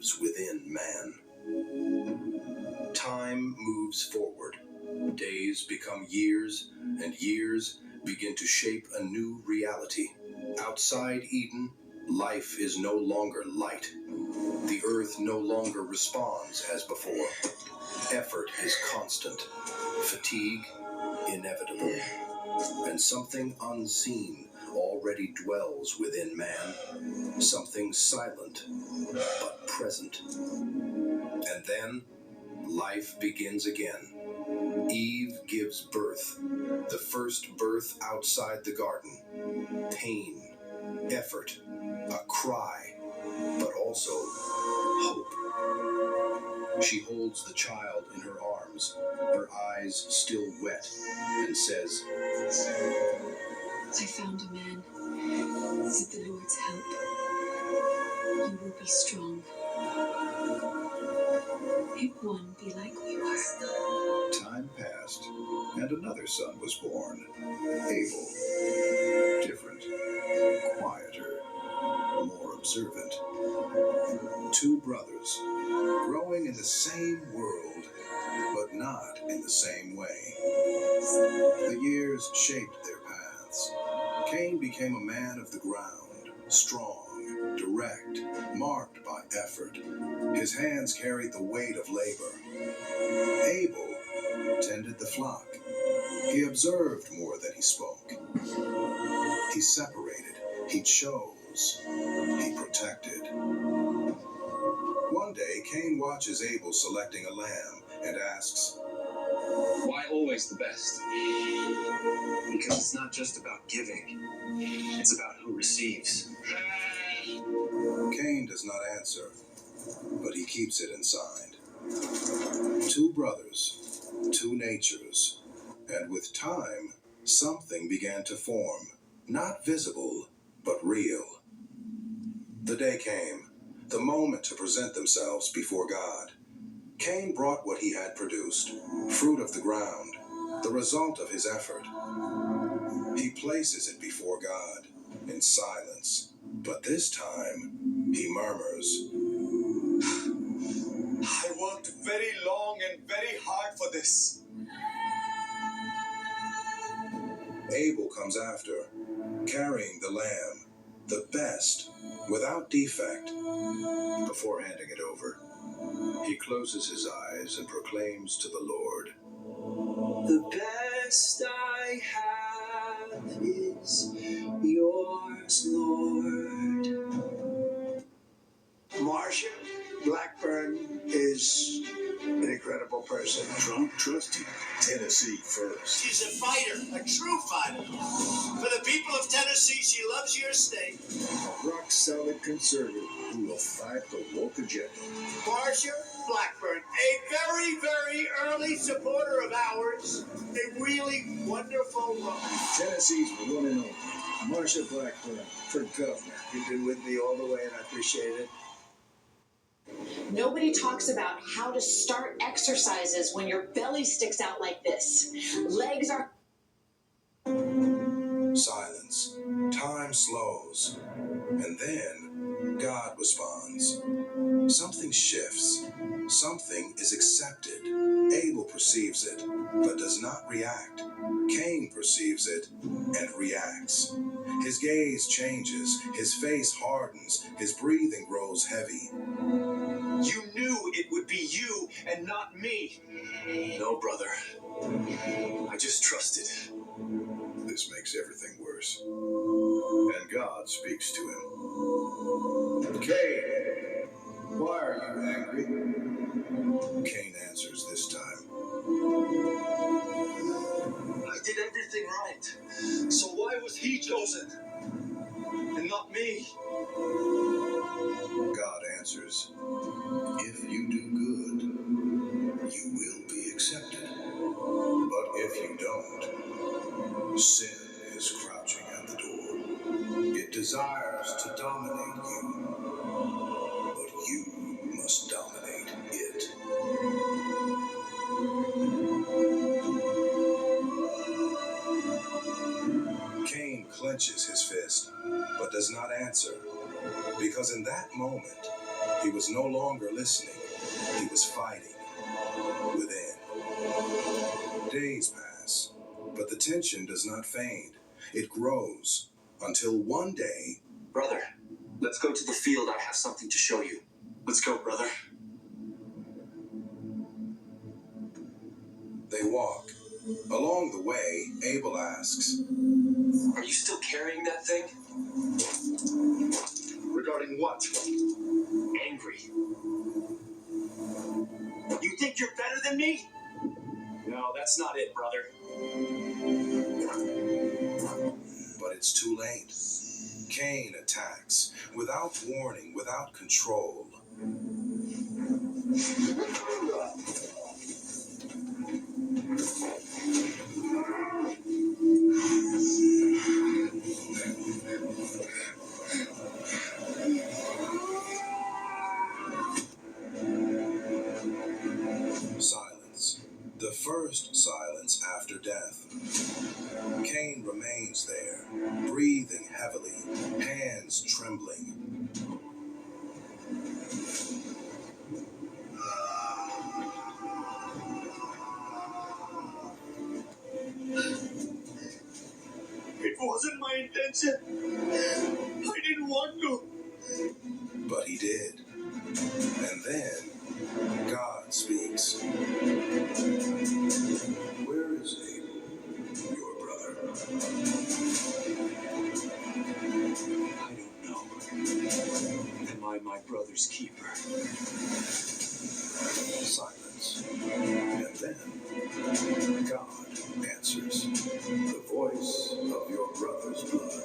lives within man. Time moves forward. Days become years, and years begin to shape a new reality. Outside Eden, life is no longer light. The earth no longer responds as before. Effort is constant, fatigue inevitable, and something unseen already dwells within man, something silent but present. And then life begins again. Eve gives birth, the first birth outside the garden. Pain, effort, a cry, but also hope. She holds the child in her arms, her eyes still wet, and says, I found a man. With the Lord's help, you will be strong. It won't be like we were. Time passed, and another son was born. Abel. Different, quieter, more observant. Two brothers, growing in the same world, but not in the same way. The years shaped their paths. Cain became a man of the ground, strong, direct, marked by effort. His hands carried the weight of labor. Abel tended the flock. He observed more than he spoke. He separated, he chose, he protected. One day, Cain watches Abel selecting a lamb and asks, "Why always the best?" "Because it's not just about giving, it's about who receives." Cain does not answer, but he keeps it inside. Two brothers, two natures, and with time, something began to form, not visible, but real. The day came, the moment to present themselves before God. Cain brought what he had produced, fruit of the ground, the result of his effort. He places it before God in silence, but this time he murmurs, "I worked very long and very hard for this." Abel comes after, carrying the lamb, the best, without defect. Before handing it over, he closes his eyes and proclaims to the Lord, "The best I have is yours, Lord." Marcia Blackburn is an incredible person. Trusting Tennessee first. She's a fighter, a true fighter. For the people of Tennessee, she loves your state. A rock-solid conservative who will fight the woke agenda. Marcia Blackburn, a very, very early supporter of ours. A really wonderful woman. Tennessee's one and only, Marcia Blackburn for governor. You've been with me all the way, and I appreciate it. Nobody talks about how to start exercises when your belly sticks out like this. Legs are... Silence. Time slows. And then God responds. Something shifts. Something is accepted. Abel perceives it, but does not react. Cain perceives it and reacts. His gaze changes. His face hardens. His breathing grows heavy. You knew it would be you and not me. No, brother. I just trusted. This makes everything worse. And God speaks to him. Cain, why are you angry? Cain answers this time. I did everything right. So why was he chosen and not me? God answers, if you do good, you will be accepted. But if you don't, sin is crouching at the door. It desires to dominate you, but you must dominate it. Cain clenches his fist, but does not answer, because in that moment, He was no longer listening. He was fighting within. Days pass, but the tension does not fade. It grows until one day... Brother, let's go to the field. I have something to show you. Let's go, brother. They walk. Along the way, Abel asks, Are you still carrying that thing? Regarding what? Angry. You think you're better than me? No, that's not it, brother. but it's too late. Cain attacks, without warning, without control. Silence. The first silence after death. Cain remains there, breathing heavily, hands trembling. It wasn't my intention. I didn't want to. But he did. And then, God speaks. Where is Abel, your brother? I don't know. Am I my brother's keeper? Silence. And then, God answers. The voice of your brother's blood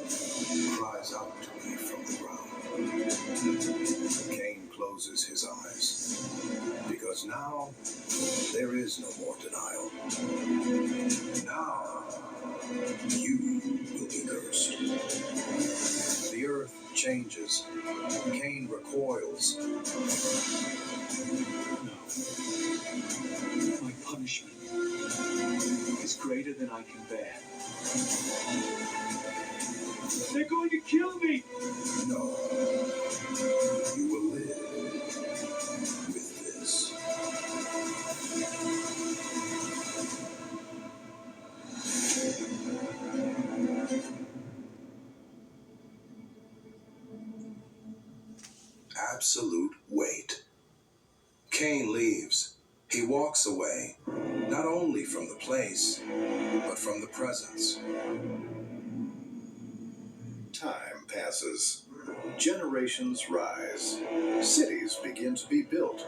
cries out to me from the ground. Cain closes his eyes, because now there is no more denial. Now you will be cursed. The earth changes. Cain recoils. No. My punishment is greater than I can bear. They're going to kill me! No. You will live with this. Absolute weight. Cain leaves. He walks away, not only from the place, but from the presence. Time passes. Generations rise. Cities begin to be built.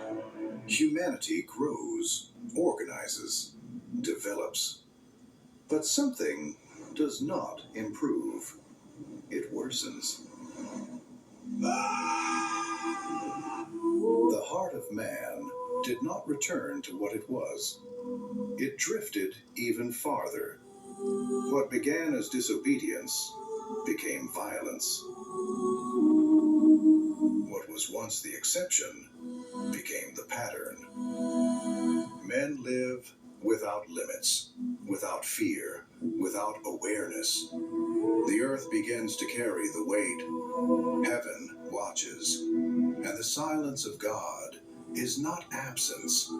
Humanity grows, organizes, develops. But something does not improve. It worsens. The heart of man did not return to what it was. It drifted even farther. What began as disobedience became violence. What was once the exception became the pattern. Men live without limits, without fear, without awareness. The earth begins to carry the weight. Heaven watches, and the silence of God is not absence,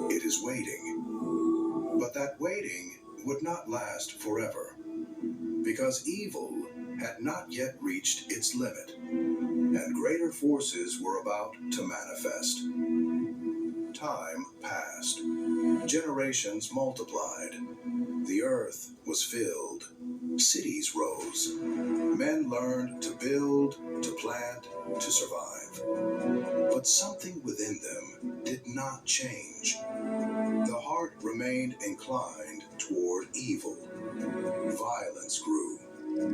it is waiting. But that waiting would not last forever, because evil had not yet reached its limit, and greater forces were about to manifest. Time passed. Generations multiplied. The earth was filled. Cities rose. Men learned to build, to plant, to survive. But something within them did not change. The heart remained inclined toward evil. Violence grew.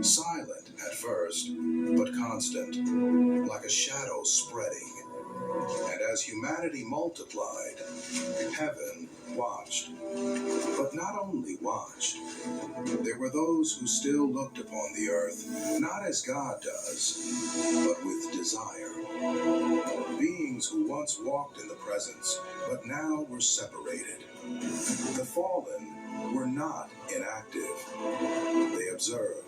Silent at first, but constant, like a shadow spreading. And as humanity multiplied, heaven watched. But not only watched, there were those who still looked upon the earth, not as God does, but with desire. Beings who once walked in the presence, but now were separated. The fallen were not inactive. They observed,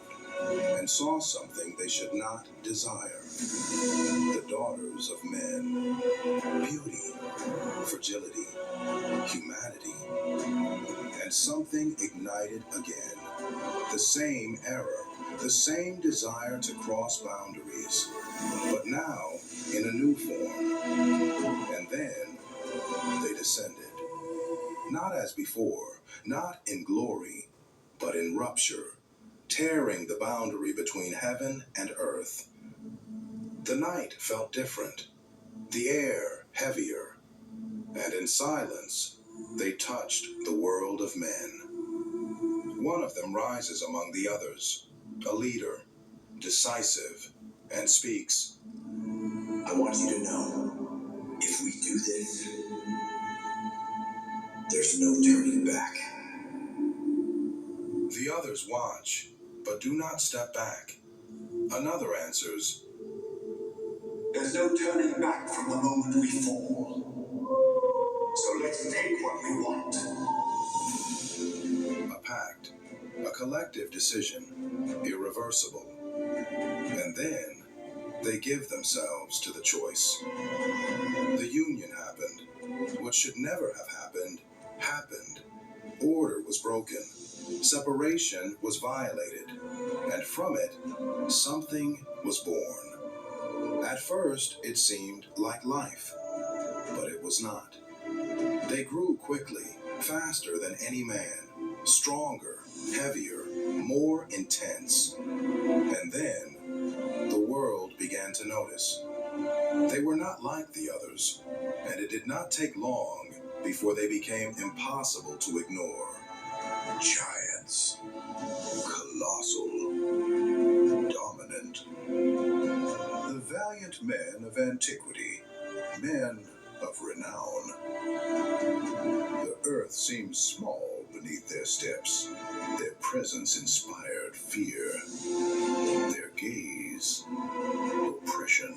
and saw something they should not desire. The daughters of men, beauty, fragility, humanity, and something ignited again. The same error, the same desire to cross boundaries, but now in a new form. And then they descended. Not as before, not in glory, but in rupture, tearing the boundary between heaven and earth. The night felt different, the air heavier, and in silence they touched the world of men. One of them rises among the others, a leader, decisive, and speaks. I want you to know, if we do this, there's no turning back. The others watch, but do not step back. Another answers, There's no turning back from the moment we fall. So let's take what we want. a pact, a collective decision, irreversible. And then they give themselves to the choice. The union happened. What should never have happened, happened. Order was broken. Separation was violated. And from it, something was born. At first, it seemed like life, but it was not. They grew quickly, faster than any man, stronger, heavier, more intense. And then, the world began to notice. They were not like the others, and it did not take long before they became impossible to ignore. Giants, colossal, dominant. The valiant men of antiquity, men of renown. The earth seemed small beneath their steps. Their presence inspired fear. Their gaze, oppression.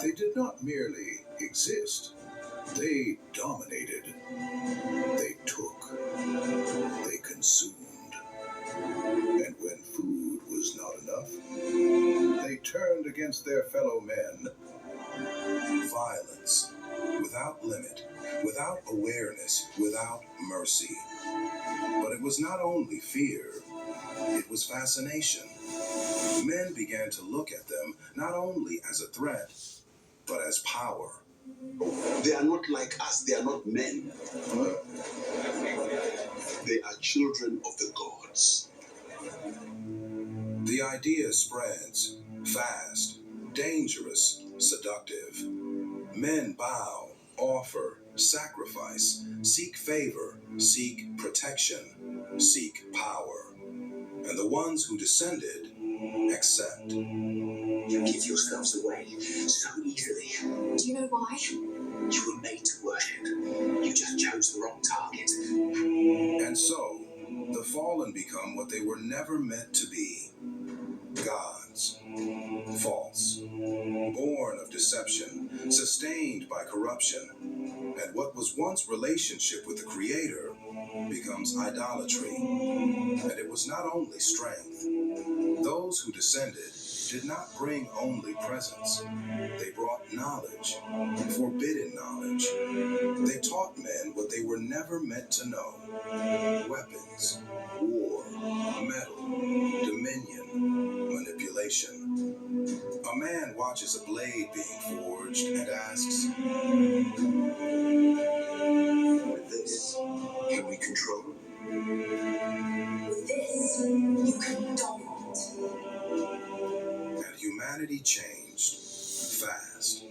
They did not merely exist. They dominated. They took. They consumed. And when food was not enough, they turned against their fellow men. Violence, without limit, without awareness, without mercy. But it was not only fear, it was fascination. Men began to look at them not only as a threat, but as power. They are not like us. They are not men. They are children of the gods. The idea spreads, fast, dangerous, seductive. Men bow, offer, sacrifice, seek favor, seek protection, seek power. And the ones who descended accept. You give yourselves away so easily. Do you know why? You were made to worship. You just chose the wrong target. And so, the fallen become what they were never meant to be. Gods. False. Born of deception, sustained by corruption. And what was once relationship with the Creator becomes idolatry. And it was not only strength. Those who descended did not bring only presence. They brought knowledge, forbidden knowledge. They taught men what they were never meant to know. Weapons, war, metal, dominion, manipulation. A man watches a blade being forged and asks, With this, can we control? With this, you can dominate. and humanity changed. Fast.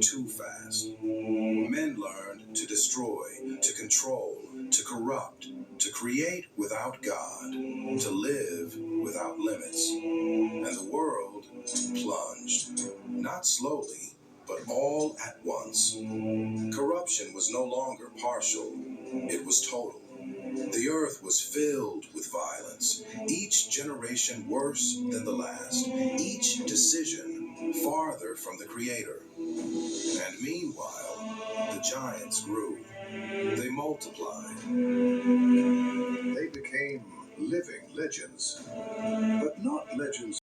Too fast. Men learned to destroy, to control, to corrupt, to create without God, to live without limits. And the world plunged, not slowly, but all at once. Corruption was no longer partial, it was total. The earth was filled with violence, each generation worse than the last, each decision farther from the Creator. And meanwhile, the giants grew. They multiplied. They became living legends, but not legends